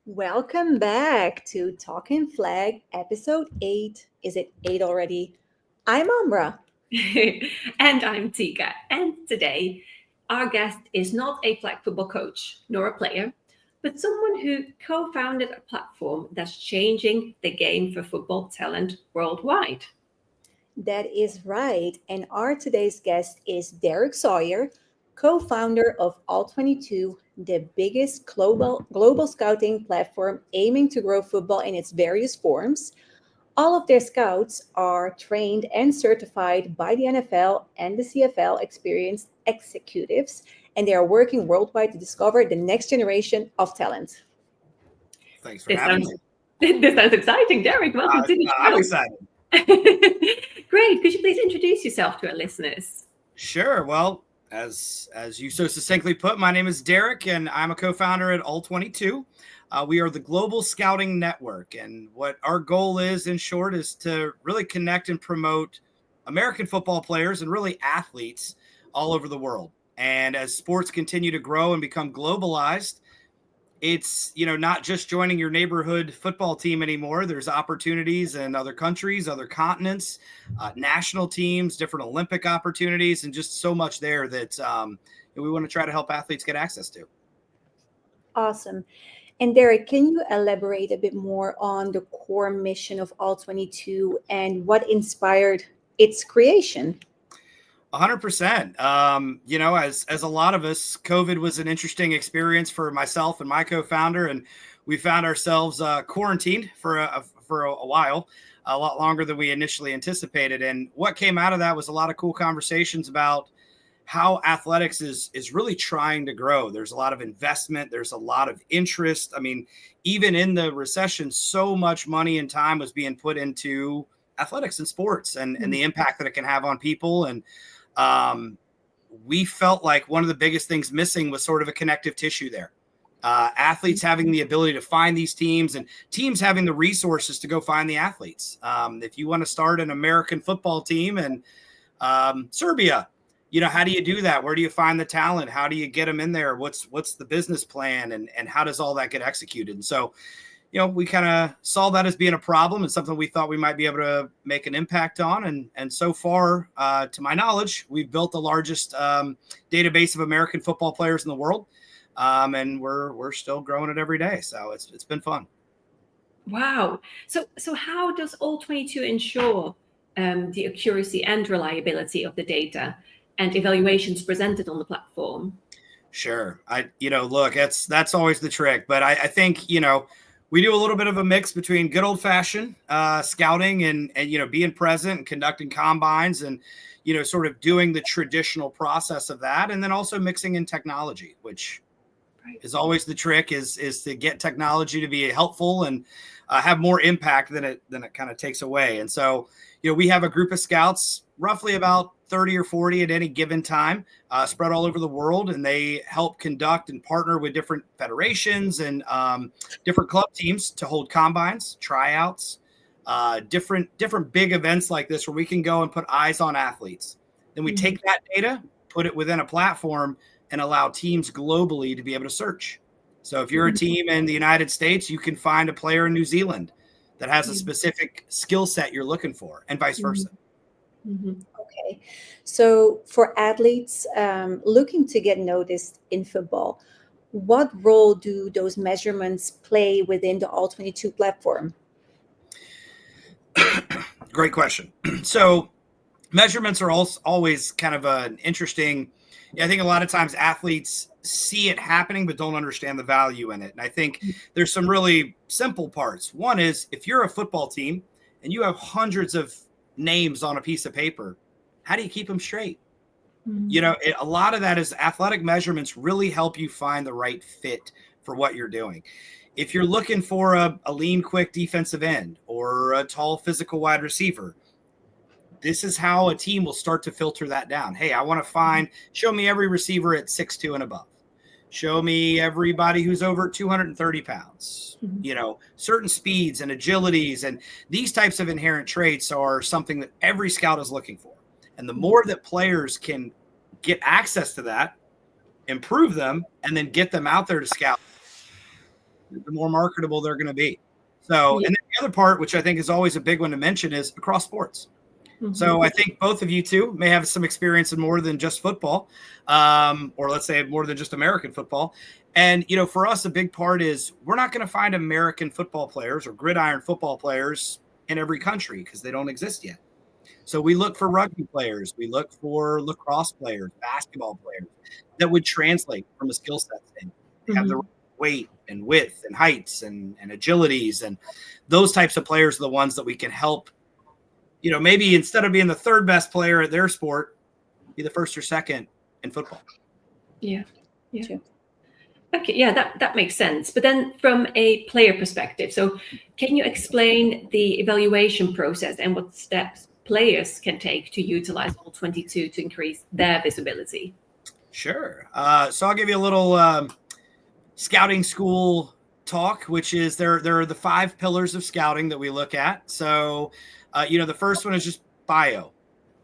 Welcome back to Talking Flag, episode 8. Is it 8 already? I'm Ambra. And I'm Tika. And today, our guest is not a flag football coach nor a player, but someone who co founded a platform that's changing the game for football talent worldwide. That is right. And our today's guest is Derek Sawyer, co founder of All22, the biggest global scouting platform aiming to grow football in its various forms. All of their scouts are trained and certified by the NFL and the CFL experienced executives, and they are working worldwide to discover the next generation of talent. Thanks for This having sounds me. this sounds exciting, Derek. Welcome to the I'm show. excited. Great. Could you please introduce yourself to our listeners? Sure. Well, as you so succinctly put, my name is Derek, and I'm a co-founder at All22. We are the global scouting network, and what our goal is, in short, is to really connect and promote American football players and really athletes all over the world. And as sports continue to grow and become globalized, it's not just joining your neighborhood football team anymore. There's opportunities in other countries, other continents, national teams, different Olympic opportunities, and just so much there that we want to try to help athletes get access to. Awesome. And Derek, can you elaborate a bit more on the core mission of All22 and what inspired its creation? 100%. As a lot of us, COVID was an interesting experience for myself and my co-founder, and we found ourselves quarantined for a while, a lot longer than we initially anticipated. And what came out of that was a lot of cool conversations about how athletics is really trying to grow. There's a lot of investment. There's a lot of interest. I mean, even in the recession, so much money and time was being put into athletics and sports and the impact that it can have on people. And we felt like one of the biggest things missing was sort of a connective tissue there. Athletes having the ability to find these teams and teams having the resources to go find the athletes. If you want to start an American football team in Serbia, how do you do that? Where do you find the talent? How do you get them in there? What's the business plan and how does all that get executed? And so, we kind of saw that as being a problem and something we thought we might be able to make an impact on. And so far, to my knowledge, we've built the largest database of American football players in the world. And we're still growing it every day. So it's been fun. Wow. So how does All22 ensure the accuracy and reliability of the data and evaluations presented on the platform? Sure. Look, that's always the trick. But I think, we do a little bit of a mix between good old fashioned scouting and being present and conducting combines and, sort of doing the traditional process of that. And then also mixing in technology, which is always the trick is to get technology to be helpful and have more impact than it kind of takes away. And so, we have a group of scouts, roughly about 30 or 40 at any given time, spread all over the world. And they help conduct and partner with different federations and different club teams to hold combines, tryouts, different big events like this where we can go and put eyes on athletes. Then we take that data, put it within a platform and allow teams globally to be able to search. So if you're a team in the United States, you can find a player in New Zealand that has a specific skill set you're looking for and vice versa. Okay. So for athletes looking to get noticed in football, what role do those measurements play within the All22 platform? Great question. So measurements are always kind of an interesting, I think a lot of times athletes see it happening, but don't understand the value in it. And I think there's some really simple parts. One is if you're a football team and you have hundreds of names on a piece of paper, how do you keep them straight? A lot of that is athletic measurements really help you find the right fit for what you're doing. If you're looking for a lean, quick defensive end or a tall physical wide receiver, this is how a team will start to filter that down. Hey, I want to show me every receiver at 6'2" and above. Show me everybody who's over 230 pounds, certain speeds and agilities. And these types of inherent traits are something that every scout is looking for. And the more that players can get access to that, improve them, and then get them out there to scout, the more marketable they're going to be. So, and then the other part, which I think is always a big one to mention, is across sports. So I think both of you two may have some experience in more than just football, or let's say more than just American football. And, for us, a big part is we're not going to find American football players or gridiron football players in every country because they don't exist yet. So we look for rugby players, we look for lacrosse players, basketball players that would translate from a skill set thing. They have the weight and width and heights and agilities, and those types of players are the ones that we can help. Maybe instead of being the third best player at their sport, be the first or second in football. Yeah. Okay, yeah, that makes sense. But then from a player perspective, so can you explain the evaluation process and what steps players can take to utilize All22 to increase their visibility? Sure. So I'll give you a little scouting school talk, which is there are the 5 pillars of scouting that we look at. So the first one is just bio.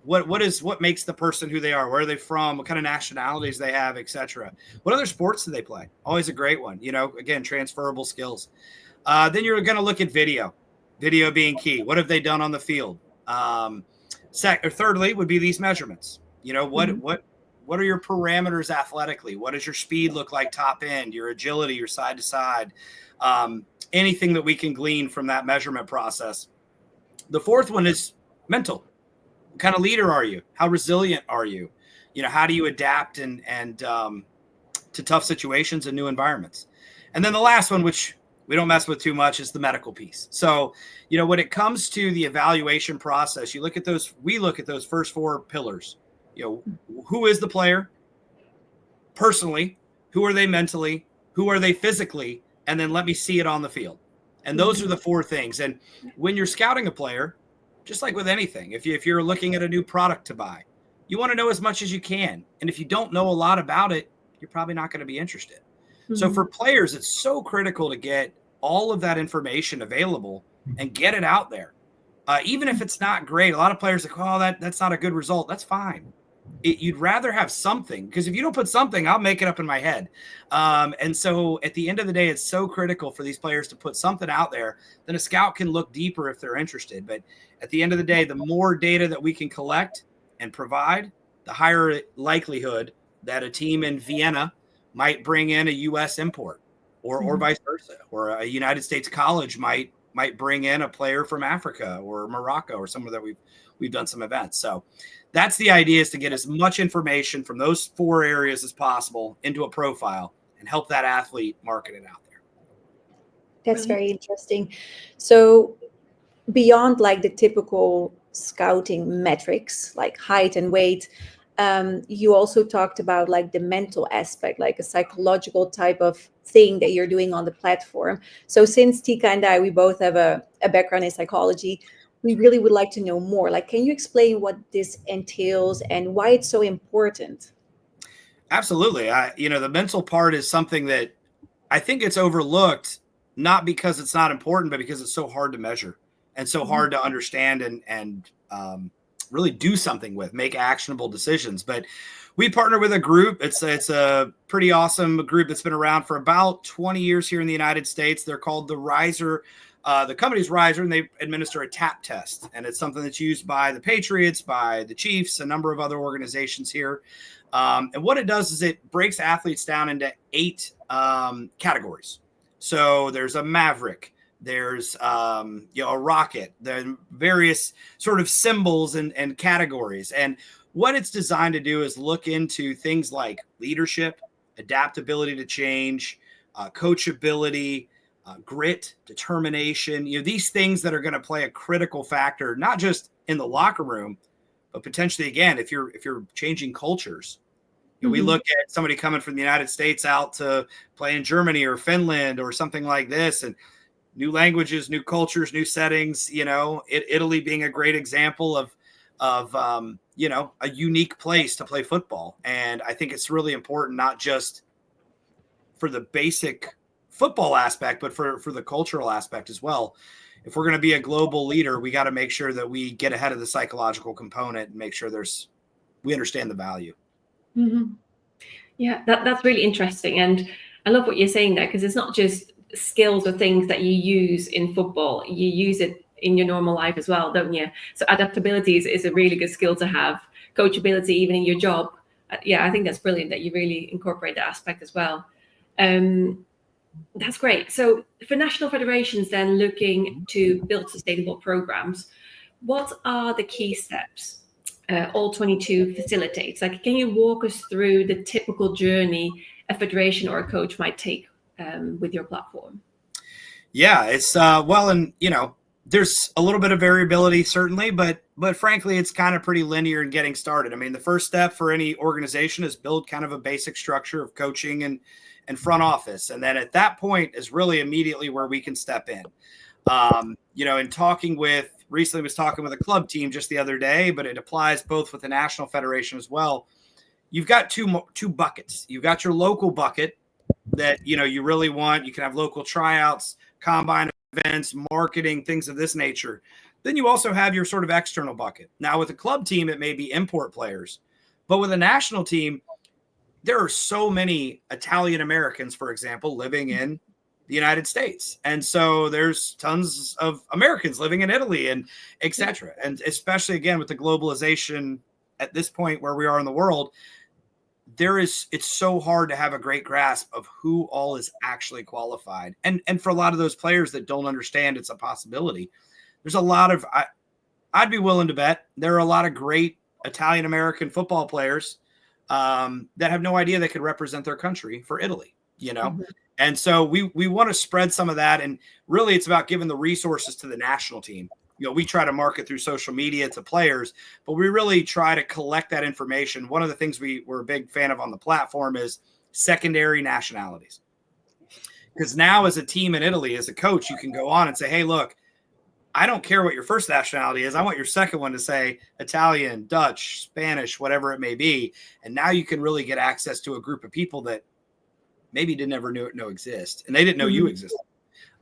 What makes the person who they are? Where are they from? What kind of nationalities they have, etc. What other sports do they play? Always a great one. Again, transferable skills. Then you're going to look at video being key. What have they done on the field? Thirdly would be these measurements. What are your parameters athletically? What does your speed look like top end, your agility, your side to side? Anything that we can glean from that measurement process. The fourth one is mental. What kind of leader are you? How resilient are you? How do you adapt and to tough situations and new environments? And then the last one, which we don't mess with too much, is the medical piece. So, when it comes to the evaluation process, we look at those first 4 pillars. Who is the player personally? Who are they mentally? Who are they physically? And then let me see it on the field. And those are the 4 things. And when you're scouting a player, just like with anything, if you're looking at a new product to buy, you want to know as much as you can. And if you don't know a lot about it, you're probably not going to be interested. So for players, it's so critical to get all of that information available and get it out there. Even if it's not great, a lot of players are like, that's not a good result. That's fine. You'd rather have something, because if you don't put something, I'll make it up in my head. And so at the end of the day, it's so critical for these players to put something out there. Then a scout can look deeper if they're interested. But at the end of the day, the more data that we can collect and provide, the higher likelihood that a team in Vienna might bring in a U.S. import or vice versa, or a United States college might bring in a player from Africa or Morocco or somewhere that we've done some events. So that's the idea, is to get as much information from those 4 areas as possible into a profile and help that athlete market it out there. That's very interesting. So beyond like the typical scouting metrics like height and weight, you also talked about like the mental aspect, like a psychological type of thing that you're doing on the platform. So since Tika and I, we both have a background in psychology, we really would like to know more. Like, can you explain what this entails and why it's so important? Absolutely. The mental part is something that I think it's overlooked, not because it's not important, but because it's so hard to measure and so hard to understand and really do something with, make actionable decisions. But we partner with a group. It's a pretty awesome group that's been around for about 20 years here in the United States. They're called the Riser. The company's Riser, and they administer a TAP test. And it's something that's used by the Patriots, by the Chiefs, a number of other organizations here. And what it does is it breaks athletes down into 8 categories. So there's a maverick, there's a rocket, there are various sort of symbols and categories. And what it's designed to do is look into things like leadership, adaptability to change, coachability, grit, determination, these things that are going to play a critical factor, not just in the locker room, but potentially, again, if you're changing cultures. We look at somebody coming from the United States out to play in Germany or Finland or something like this, and new languages, new cultures, new settings, Italy being a great example of a unique place to play football. And I think it's really important, not just for the basic football aspect, but for the cultural aspect as well. If we're going to be a global leader, we got to make sure that we get ahead of the psychological component and make sure we understand the value. Yeah, that's really interesting. And I love what you're saying there, because it's not just skills or things that you use in football, you use it in your normal life as well, don't you? So adaptability is a really good skill to have. Coachability, even in your job. Yeah, I think that's brilliant that you really incorporate that aspect as well. That's great. So for national federations then looking to build sustainable programs, what are the key steps All22 facilitates? Like, can you walk us through the typical journey a federation or a coach might take with your platform? Yeah, it's and there's a little bit of variability certainly, but frankly, it's kind of pretty linear in getting started. I mean, the first step for any organization is build kind of a basic structure of coaching and front office, and then at that point is really immediately where we can step in. In recently was talking with a club team just the other day, but it applies both with the national federation as well. You've got two buckets. You've got your local bucket that you really want. You can have local tryouts, combine events, marketing, things of this nature. Then you also have your sort of external bucket. Now with a club team, it may be import players, but with a national team, there are so many Italian Americans, for example, living in the United States. And so there's tons of Americans living in Italy and et cetera. And especially again, with the globalization at this point where we are in the world, it's so hard to have a great grasp of who all is actually qualified. And for a lot of those players that don't understand it's a possibility, there's a lot of, I'd be willing to bet there are a lot of great Italian American football players that have no idea they could represent their country for Italy, Mm-hmm. And so we want to spread some of that. And really it's about giving the resources to the national team. We try to market through social media to players, but we really try to collect that information. One of the things we're a big fan of on the platform is secondary nationalities. Because now as a team in Italy, as a coach, you can go on and say, hey, look, I don't care what your first nationality is. I want your second one to say Italian, Dutch, Spanish, whatever it may be. And now you can really get access to a group of people that maybe didn't ever know exist, and they didn't know you existed.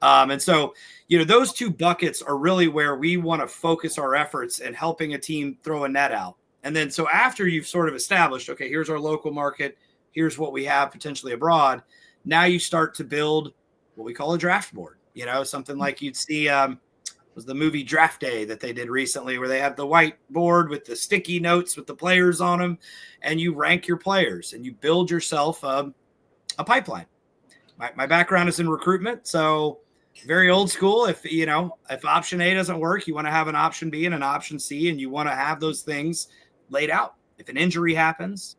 And so, those two buckets are really where we want to focus our efforts in helping a team throw a net out. And then, so after you've sort of established, okay, here's our local market, here's what we have potentially abroad. Now you start to build what we call a draft board, something like you'd see, was the movie Draft Day that they did recently, where they have the white board with the sticky notes with the players on them, and you rank your players and you build yourself a pipeline. My background is in recruitment, so very old school. If option A doesn't work, you want to have an option B and an option C, and you want to have those things laid out. If an injury happens,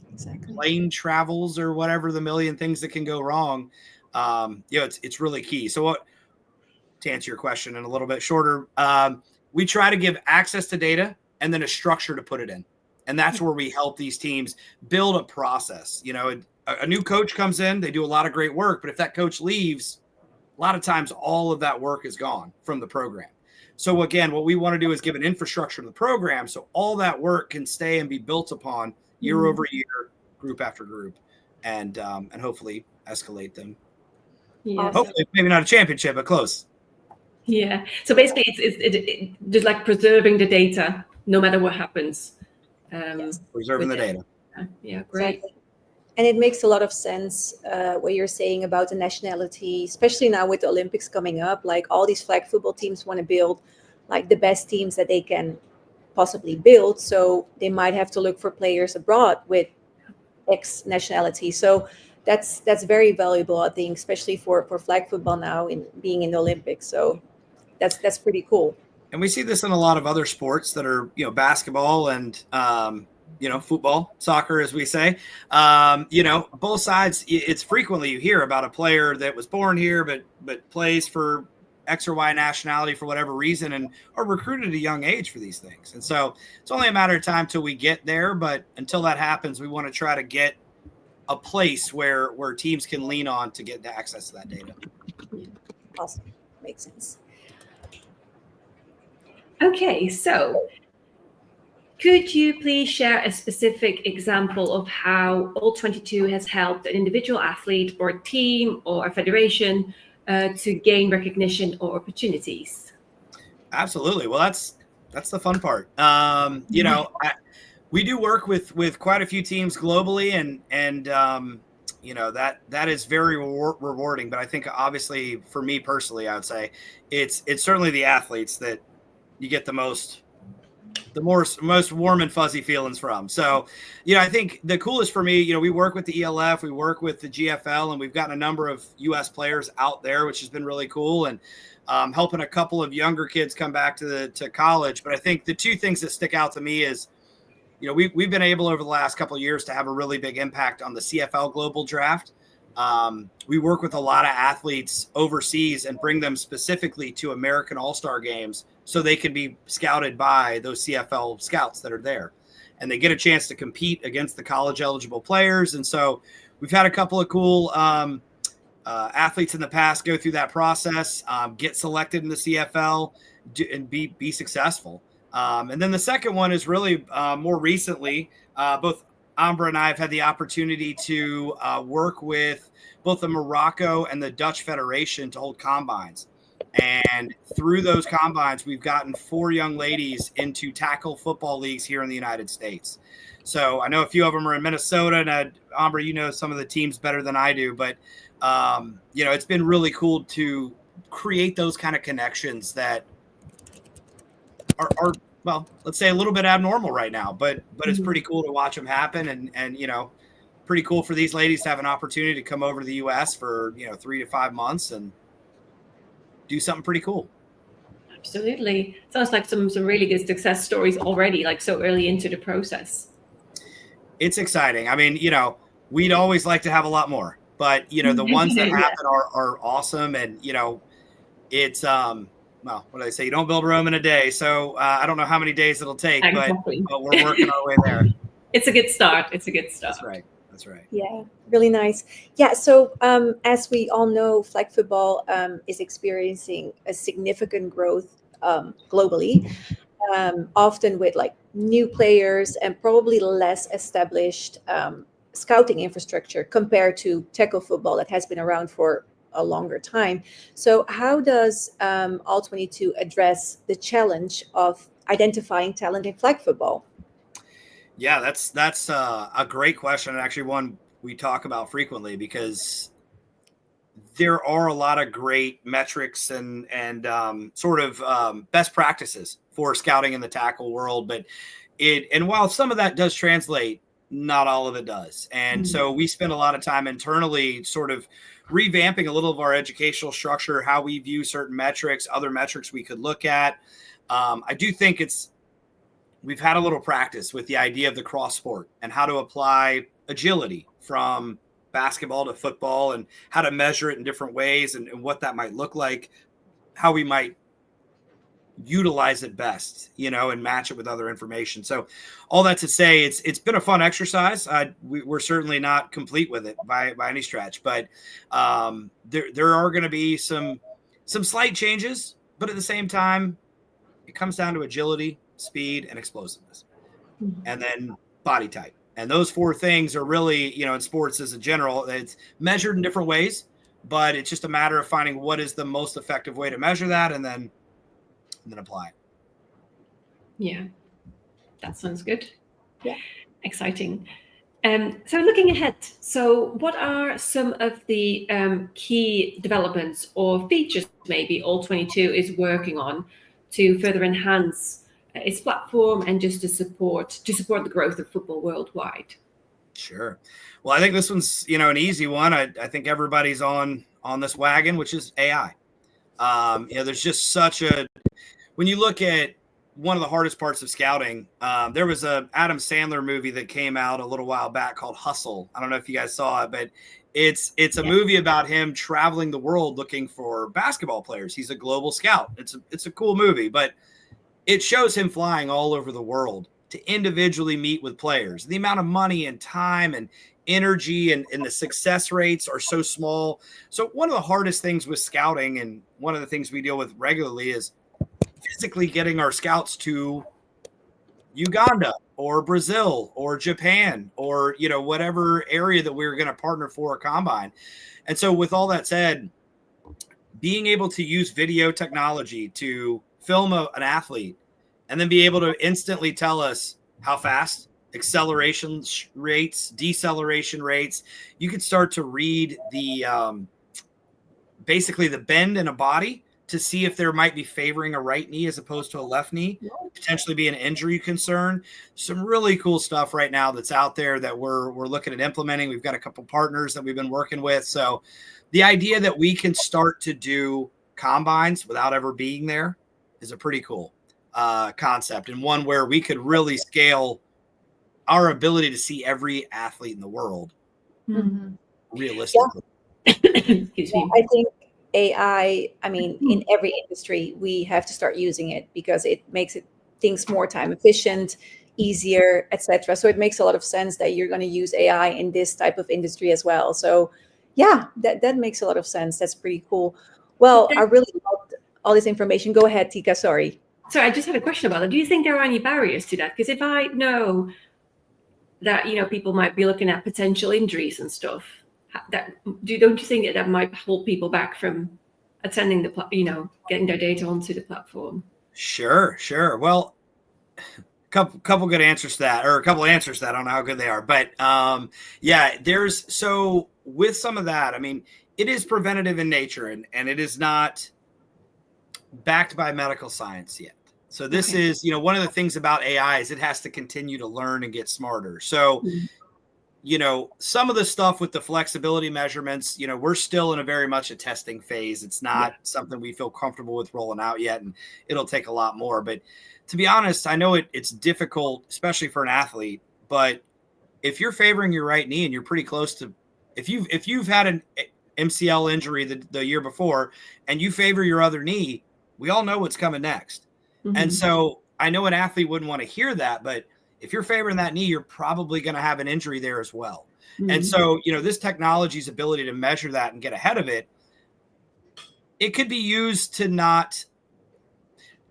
exactly, plane travels, or whatever the million things that can go wrong, it's really key. So to answer your question in a little bit shorter, we try to give access to data and then a structure to put it in. And that's where we help these teams build a process. A new coach comes in, they do a lot of great work, but if that coach leaves, a lot of times all of that work is gone from the program. So again, what we want to do is give an infrastructure to the program so all that work can stay and be built upon year over year, group after group, and hopefully escalate them. Yeah. Hopefully, maybe not a championship, but close. Yeah. So basically, it's just like preserving the data, no matter what happens. Yes. Preserving the data. Yeah, great. Exactly. And it makes a lot of sense what you're saying about the nationality, especially now with the Olympics coming up. Like all these flag football teams want to build like the best teams that they can possibly build. So they might have to look for players abroad with X nationality. So that's very valuable, I think, especially for flag football now in being in the Olympics. So that's pretty cool. And we see this in a lot of other sports that are, basketball and, football, soccer, as we say, both sides. It's frequently you hear about a player that was born here, but plays for X or Y nationality for whatever reason, and are recruited at a young age for these things. And so it's only a matter of time till we get there. But until that happens, we want to try to get a place where teams can lean on to get the access to that data. Awesome. Makes sense. Okay, so could you please share a specific example of how All22 has helped an individual athlete or a team or a federation to gain recognition or opportunities? Absolutely. Well, that's the fun part. We do work with quite a few teams globally, and that is very rewarding. But I think obviously for me personally, I would say it's certainly the athletes that you get the most warm and fuzzy feelings from. So, I think the coolest for me, we work with the ELF, we work with the GFL, and we've gotten a number of U.S. players out there, which has been really cool, and helping a couple of younger kids come back to college. But I think the two things that stick out to me is, we've been able over the last couple of years to have a really big impact on the CFL Global Draft. We work with a lot of athletes overseas and bring them specifically to American All-Star games so they can be scouted by those CFL scouts that are there. And they get a chance to compete against the college eligible players. And so we've had a couple of cool athletes in the past go through that process, get selected in the CFL and be successful. And then the second one is really more recently, both Ambra and I have had the opportunity to work with both the Morocco and the Dutch Federation to hold combines. And through those combines, we've gotten 4 young ladies into tackle football leagues here in the United States. So I know a few of them are in Minnesota, and Ambra, some of the teams better than I do, but it's been really cool to create those kind of connections that are well, let's say a little bit abnormal right now, but it's pretty cool to watch them happen, and pretty cool for these ladies to have an opportunity to come over to the U.S. for 3 to 5 months and do something pretty cool. Absolutely. Sounds like some really good success stories already, like so early into the process. It's exciting. I mean, we'd always like to have a lot more, but the ones that happen are awesome. And it's well, what do they say? You don't build Rome in a day. So I don't know how many days it'll take, exactly. but we're working our way there. It's a good start. It's a good start. That's right. Yeah, really nice. Yeah, so as we all know, flag football is experiencing a significant growth globally, often with like new players and probably less established scouting infrastructure compared to tackle football that has been around for a longer time. So how does All22 address the challenge of identifying talent in flag football? Yeah, that's a great question, and actually one we talk about frequently, because there are a lot of great metrics and sort of best practices for scouting in the tackle world. But while some of that does translate, not all of it does. And so we spend a lot of time internally sort of revamping a little of our educational structure, how we view certain metrics, other metrics we could look at. I do think we've had a little practice with the idea of the cross sport and how to apply agility from basketball to football and how to measure it in different ways and what that might look like, how we might utilize it best, and match it with other information. So all that to say, it's been a fun exercise. We're certainly not complete with it by any stretch, but there are going to be some slight changes, but at the same time, it comes down to agility, speed, and explosiveness, and then body type. And those 4 things are really, in sports as a general, it's measured in different ways, but it's just a matter of finding what is the most effective way to measure that and then apply it. Yeah, that sounds good. Yeah. Exciting. So looking ahead, so what are some of the key developments or features maybe All22 is working on to further enhance its platform and just to support the growth of football worldwide? Sure. Well, I think this one's an easy one. I think everybody's on this wagon, which is AI. There's just when you look at one of the hardest parts of scouting, there was a Adam Sandler movie that came out a little while back called Hustle. I don't know if you guys saw it, but it's a movie about him traveling the world looking for basketball players. He's a global scout. It's a cool movie, but it shows him flying all over the world to individually meet with players. The amount of money and time and energy and the success rates are so small. So one of the hardest things with scouting, and one of the things we deal with regularly, is physically getting our scouts to Uganda or Brazil or Japan or, whatever area that we're going to partner for a combine. And so with all that said, being able to use video technology to film an athlete and then be able to instantly tell us how fast acceleration rates, deceleration rates. You could start to read the basically the bend in a body to see if there might be favoring a right knee as opposed to a left knee, potentially be an injury concern. Some really cool stuff right now that's out there that we're looking at implementing. We've got a couple partners that we've been working with. So the idea that we can start to do combines without ever being there is a pretty cool concept, and one where we could really scale our ability to see every athlete in the world realistically. Excuse me. I think AI, I mean, in every industry, we have to start using it because it makes things more time efficient, easier, etc. So it makes a lot of sense that you're going to use AI in this type of industry as well. So yeah, that makes a lot of sense. That's pretty cool. Well, I really loved all this information. Go ahead, Tika. Sorry. So I just had a question about that. Do you think there are any barriers to that? Because if I know that, people might be looking at potential injuries and stuff, don't you think that might hold people back from attending getting their data onto the platform? Sure. Well, couple good answers to that, or a couple of answers to that. I don't know how good they are, but so with some of that, I mean, it is preventative in nature, and it is not backed by medical science yet. So this is, one of the things about AI is it has to continue to learn and get smarter. So, some of the stuff with the flexibility measurements, we're still in a very much a testing phase. It's not something we feel comfortable with rolling out yet, and it'll take a lot more. But to be honest, I know it's difficult, especially for an athlete, but if you're favoring your right knee and you're pretty close to, if you've had an MCL injury the year before and you favor your other knee, we all know what's coming next. And so I know an athlete wouldn't want to hear that, but if you're favoring that knee, you're probably going to have an injury there as well. And so, this technology's ability to measure that and get ahead of it, it could be used to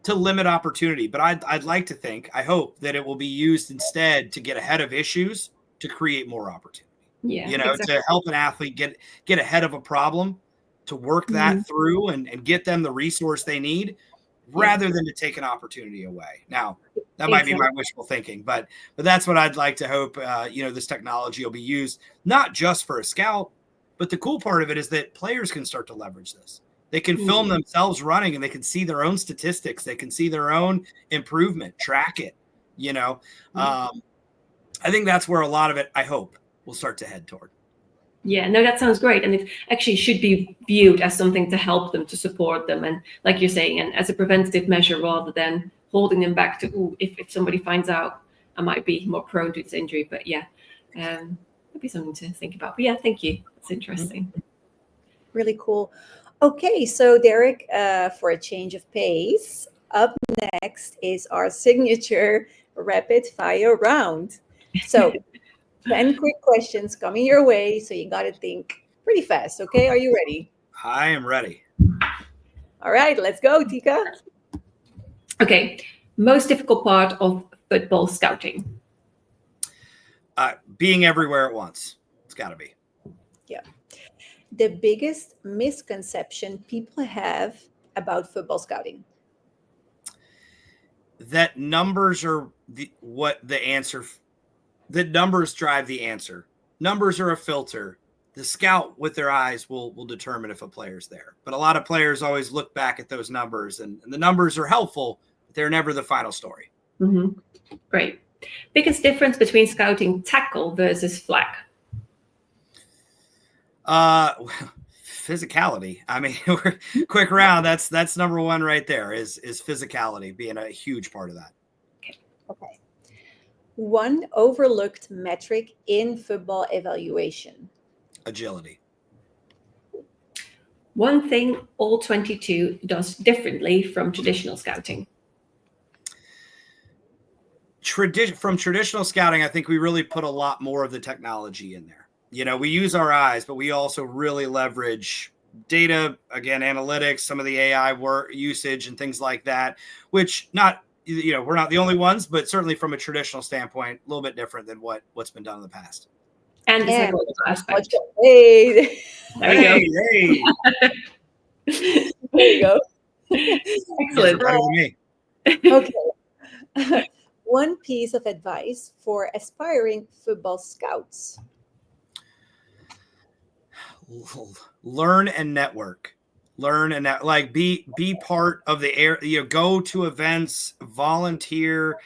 limit opportunity. But I'd like to think, I hope that it will be used instead to get ahead of issues, to create more opportunity. Exactly. To help an athlete get ahead of a problem, to work that through and get them the resource they need, rather than to take an opportunity away. Now, that might be my wishful thinking, but that's what I'd like to hope. This technology will be used not just for a scout, but the cool part of it is that players can start to leverage this. They can film themselves running, and they can see their own statistics. They can see their own improvement, track it. I think that's where a lot of it, I hope, will start to head toward. Yeah, no, that sounds great. And it actually should be viewed as something to help them, to support them. And like you're saying, and as a preventative measure, rather than holding them back to, if somebody finds out, I might be more prone to this injury. But that'd be something to think about. But thank you. It's interesting. Really cool. Okay, so Derek, for a change of pace, up next is our signature rapid fire round. So 10 quick questions coming your way, so you got to think pretty fast, okay? Are you ready? I am ready. All right, let's go, Tika. Okay, most difficult part of football scouting? Being everywhere at once. It's got to be. Yeah. The biggest misconception people have about football scouting? That numbers are the answer. The numbers drive the answer. Numbers are a filter. The scout with their eyes will determine if a player's there. But a lot of players always look back at those numbers, and the numbers are helpful, but they're never the final story. Great. Biggest difference between scouting tackle versus flag? Physicality. I mean, quick round. That's number one right there. Is physicality being a huge part of that. Okay. One overlooked metric in football evaluation? Agility. One thing All22 does differently from traditional scouting? From traditional scouting, I think we really put a lot more of the technology in there. We use our eyes, but we also really leverage data, again, analytics, some of the AI work usage and things like that, which we're not the only ones, but certainly from a traditional standpoint, a little bit different than what's been done in the past. And the psychological aspect. Hey. There you go. There you go. Excellent. Better than me. Okay. one piece of advice for aspiring football scouts? Learn and network. Like be part of the air, go to events, volunteer.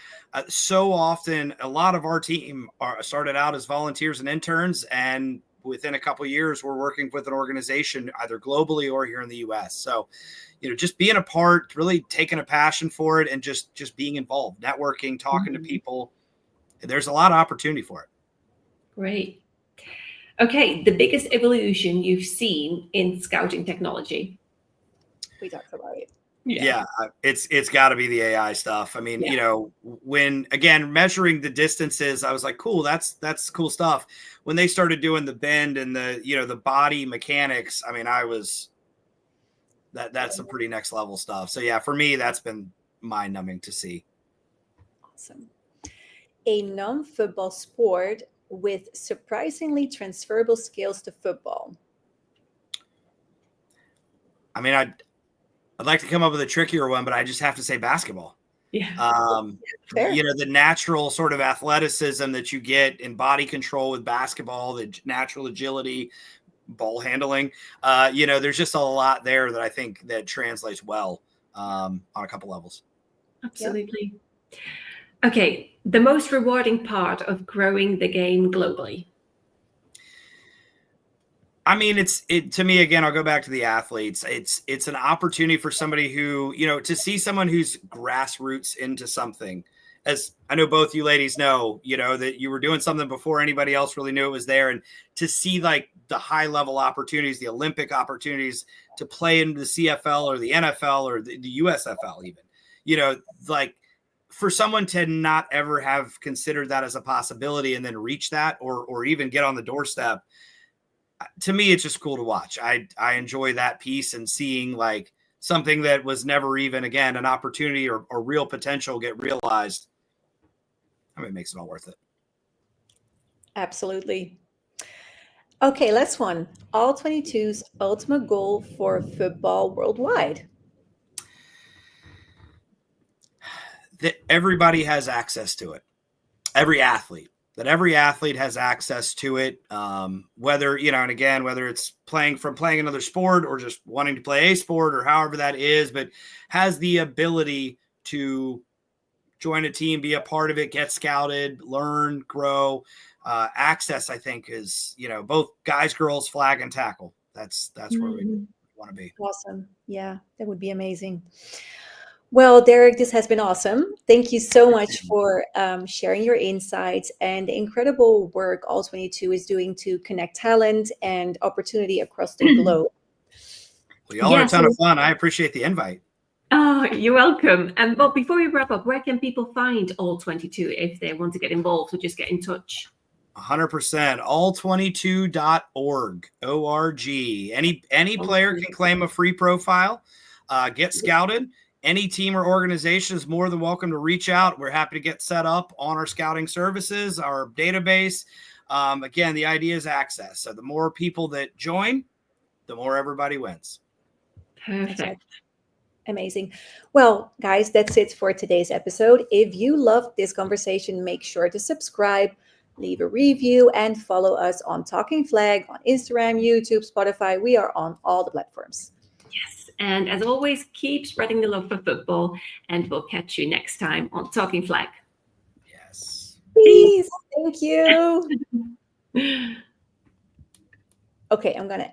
So often a lot of our team started out as volunteers and interns, and within a couple of years we're working with an organization either globally or here in the US. So just being a part, really taking a passion for it, and just being involved, networking, talking to people. There's a lot of opportunity for it. Great. Okay, the biggest evolution you've seen in scouting technology. We talked about it. Yeah, it's got to be the AI stuff. I mean, when again measuring the distances, I was like, cool, that's cool stuff. When they started doing the bend and the body mechanics, I mean, that's some pretty next level stuff. So yeah, for me, that's been mind numbing to see. Awesome. A non-football sport with surprisingly transferable skills to football. I mean, I'd like to come up with a trickier one, but I just have to say basketball. Yeah. The natural sort of athleticism that you get in body control with basketball, the natural agility, ball handling. There's just a lot there that I think that translates well on a couple levels. Absolutely. Okay, the most rewarding part of growing the game globally. I mean, to me, again, I'll go back to the athletes. It's an opportunity for somebody who, to see someone who's grassroots into something. As I know both you ladies know, that you were doing something before anybody else really knew it was there. And to see like the high level opportunities, the Olympic opportunities to play in the CFL or the NFL or the USFL even, like for someone to not ever have considered that as a possibility and then reach that or even get on the doorstep. To me, it's just cool to watch. I enjoy that piece and seeing like something that was never even, again, an opportunity or real potential get realized. I mean, it makes it all worth it. Absolutely. Okay, last one. All22's ultimate goal for football worldwide. That everybody has access to it. Every athlete has access to it. Whether, and again, whether it's playing another sport or just wanting to play a sport or however that is, but has the ability to join a team, be a part of it, get scouted, learn, grow. Access, I think, is, both guys, girls, flag and tackle. That's where we want to be. Awesome. Yeah, that would be amazing. Well, Derek, this has been awesome. Thank you so much for sharing your insights and the incredible work All22 is doing to connect talent and opportunity across the globe. Well, y'all are a ton of fun. I appreciate the invite. Oh, you're welcome. And Bob, before we wrap up, where can people find All22 if they want to get involved or just get in touch? 100%. All22.org. O-R-G. Any player can claim a free profile, get scouted. Any team or organization is more than welcome to reach out. We're happy to get set up on our scouting services, our database. Again, the idea is access. So the more people that join, the more everybody wins. Perfect. Amazing. Well, guys, that's it for today's episode. If you loved this conversation, make sure to subscribe, leave a review, and follow us on Talking Flag on Instagram, YouTube, Spotify. We are on all the platforms. Yes. And as always, keep spreading the love for football, and we'll catch you next time on Talking Flag. Yes. Peace. Thank you. Okay, I'm going to